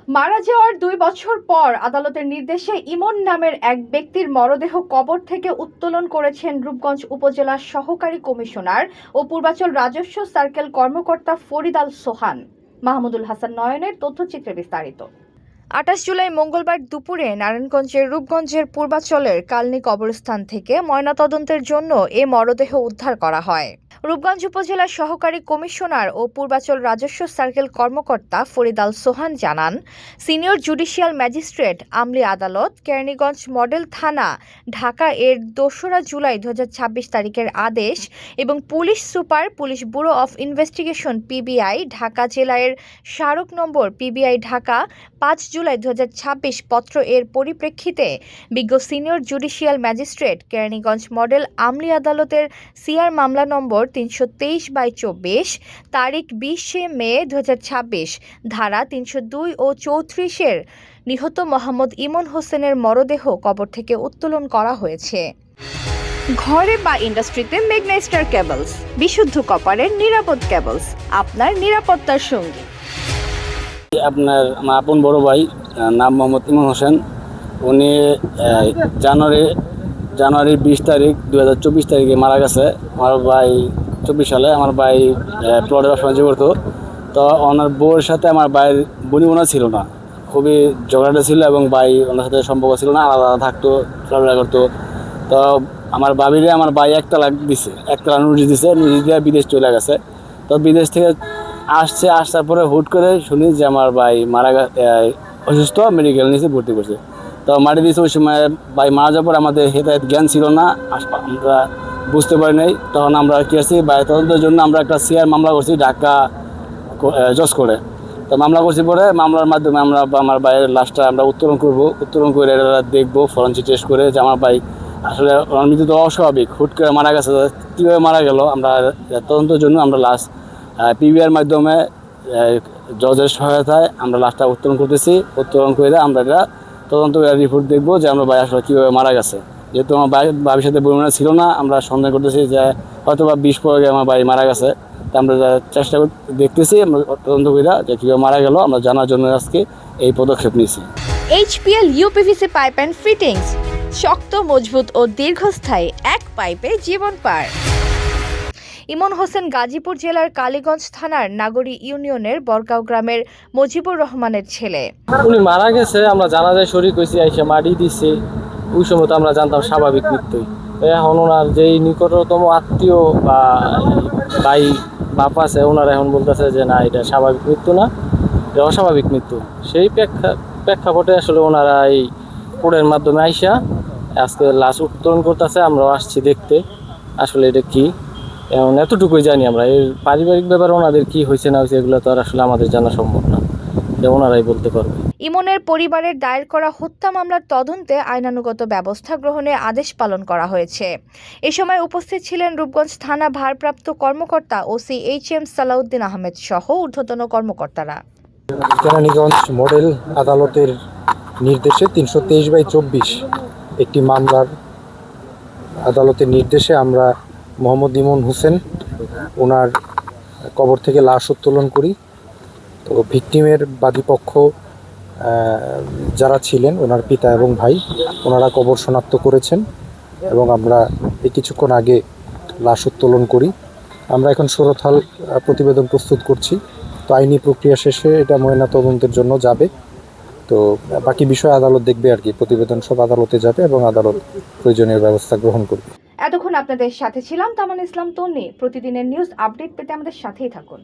মারা যাওয়ার 2 বছর পর আদালতের নির্দেশে ইমন নামের এক ব্যক্তির মরদেহ কবর থেকে উত্তোলন করেছেন রূপগঞ্জ উপজেলার সহকারী কমিশনার ও পূর্বাচল রাজস্ব সার্কেল কর্মকর্তা ফরিদ আল সোহান। মাহমুদুল হাসান নয়নের তথ্যচিত্রে বিস্তারিত। 28 জুলাই মঙ্গলবার দুপুরে নারায়ণগঞ্জের রূপগঞ্জের পূর্বাচলের কালনী কবরস্থান থেকে ময়নাতদন্তের জন্য এ মরদেহ উদ্ধার করা হয়। রূপগঞ্জ উপজেলার সহকারী কমিশনার ও পূর্বাচল রাজস্ব সার্কেল কর্মকর্তা ফরিদ আল সোহান জানান, সিনিয়র জুডিশিয়াল ম্যাজিস্ট্রেট আমলি আদালত কেরানীগঞ্জ মডেল থানা ঢাকা এর 2রা জুলাই 2026 তারিখের আদেশ এবং police super police bureau of investigation PBI Dhaka জেলার স্মারক নম্বর পিবিআই ঢাকা 5 জুলাই 2026 পত্র এর পরিপ্রেক্ষিতে বিজ্ঞ senior judicial magistrate Keraniganj model আমলি আদালতের সিআর মামলা নম্বর 323/24 তারিখ 20 মে 2026 ধারা 302 ও 34 নিহত মোহাম্মদ ইমন হোসেনের মরদেহ কবর থেকে উত্তোলন করা হয়েছে। ঘরে বা ইন্ডাস্ট্রিতে মেঘনা স্টার কেবলস, বিশুদ্ধ কপারের নিরাপদ কেবলস, আপনার নিরাপত্তার সঙ্গী। আপনার আমার আপন বড় ভাই নাম মোহাম্মদ ইমন হোসেন, উনি জানুয়ারি 20 তারিখ 2024 তারিখে মারা গেছে। আমার ভাই 24 সালে আমার ভাই প্লটের ব্যবসা বাণিজ্য করতো। তো ওনার বউয়ের সাথে আমার ভাইয়ের বোনা ছিল না, খুবই ঝগড়াটা ছিল এবং ভাই ওনার সাথে সম্পর্ক ছিল না, আলাদা থাকতো, চলাফেরা করতো। তো আমার ভাবিরে আমার ভাই 1 তালাক দিছে, 1 তালাক নোটিশ দিছে, নোটিশ দিয়ে বিদেশ চলে গেছে। তো বিদেশ থেকে আসার পরে হুট করে শুনি যে আমার ভাই অসুস্থ, মেডিকেল নিচে ভর্তি করছে। তো মাটি দিয়েছে। ওই সময় ভাই মারা যাওয়ার পর আমাদের হেদায়েত জ্ঞান ছিল না, আমরা বুঝতে পারি নাই। তখন আমরা কী আছি, ভাই তদন্তের জন্য আমরা একটা সিআর মামলা করছি ঢাকা জজ করে। তো মামলা করছি, পরে মামলার মাধ্যমে আমরা আমার ভাইয়ের লাশটা আমরা উত্তোলন করে দেখবো ফরেনসিক টেস্ট করে যে আমার ভাই আসলে মৃত্যু তো অস্বাভাবিক, হুট করে মারা গেছে, কীভাবে মারা গেল। আমরা তদন্তের জন্য আমরা লাশ পিবিআর মাধ্যমে জজের সহায়তায় আমরা লাশটা উত্তোলন করতেছি। উত্তোলন করে আমরা এটা তদন্ত রিপোর্ট দেখবো যে আমরা ভাই আসলে কীভাবে মারা গেছে। যেহেতু আমার ভাবির সাথে বর্ণনা ছিল না, আমরা সন্দেহ করতেছি যে হয়তো বা 20 পর আগে আমার ভাই মারা গেছে। তা আমরা চেষ্টা দেখতেছি আমরা তদন্ত করে যে কীভাবে মারা গেল আমরা জানার জন্য আজকে এই পদক্ষেপ নিয়েছি। HPL uPVC pipe and fittings, শক্ত, মজবুত ও দীর্ঘস্থায়ী, এক পাইপে জীবন পার। ইমন হোসেন গাজীপুর জেলার কালীগঞ্জ থানার নাগরী ইউনিয়নের বরগাঁও গ্রামের মজিবুর রহমানের ছেলে। উনি মারা গেছে, আমরা জানাজায় শরীক হয়েছি, এসে মাটি দিচ্ছে। ওই সময় তো আমরা জানতাম স্বাভাবিক মৃত্যুই। এখন ওনার যেই নিকটতম আত্মীয় বা ভাই বাপ আছে, ওনারা এখন বলতেছে যে না, এটা স্বাভাবিক মৃত্যু না, এটা অস্বাভাবিক মৃত্যু। সেই প্রেক্ষাপটে আসলে ওনারা এই কোর্টের মাধ্যমে আইসা আজকে লাশ উত্তোলন করতেছে। আমরাও আসছি দেখতে আসলে এটা কি। এখন এতটুকুই জানি আমরা, এর পারিবারিক ব্যাপারে ওনাদের কি হয়েছে না হয়েছে এগুলো তো আর আসলে আমাদের জানা সম্ভব না, এটা ওনারাই বলতে পারবে। ইমনের পরিবারের দায়ের করা হত্যা মামলার তদন্তে আইনানুগত ব্যবস্থা গ্রহণে আদেশ পালন করা হয়েছে। এ সময় উপস্থিত ছিলেন রূপগঞ্জ থানা ভারপ্রাপ্ত কর্মকর্তা ওসি HM সালাউদ্দিন আহমেদ সহ ঊর্ধ্বতন কর্মকর্তারা। কেরানীগঞ্জ মডেল আদালতের নির্দেশে 323/24 একটি মামলার আদালতের নির্দেশে আমরা মোহাম্মদ ইমন হোসেন ওনার কবর থেকে লাশ উত্তোলন করি। তো ভিকটিমের বাদীপক্ষ যারা ছিলেন, ওনার পিতা এবং ভাই, ওনারা কবর শনাক্ত করেছেন এবং আমরা এই কিছুক্ষণ আগে লাশ উত্তোলন করি। আমরা এখন সুরতহাল প্রতিবেদন প্রস্তুত করছি। তো আইনি প্রক্রিয়া শেষে এটা ময়নাতদন্তের জন্য যাবে। তো বাকি বিষয় আদালত দেখবে আর কি। প্রতিবেদন সব আদালতে যাবে এবং আদালত প্রয়োজনীয় ব্যবস্থা গ্রহণ করবে। এতক্ষণ আপনাদের সাথে ছিলাম তামান ইসলাম তন্নি। প্রতিদিনের নিউজ আপডেট পেতে আমাদের সাথেই থাকুন।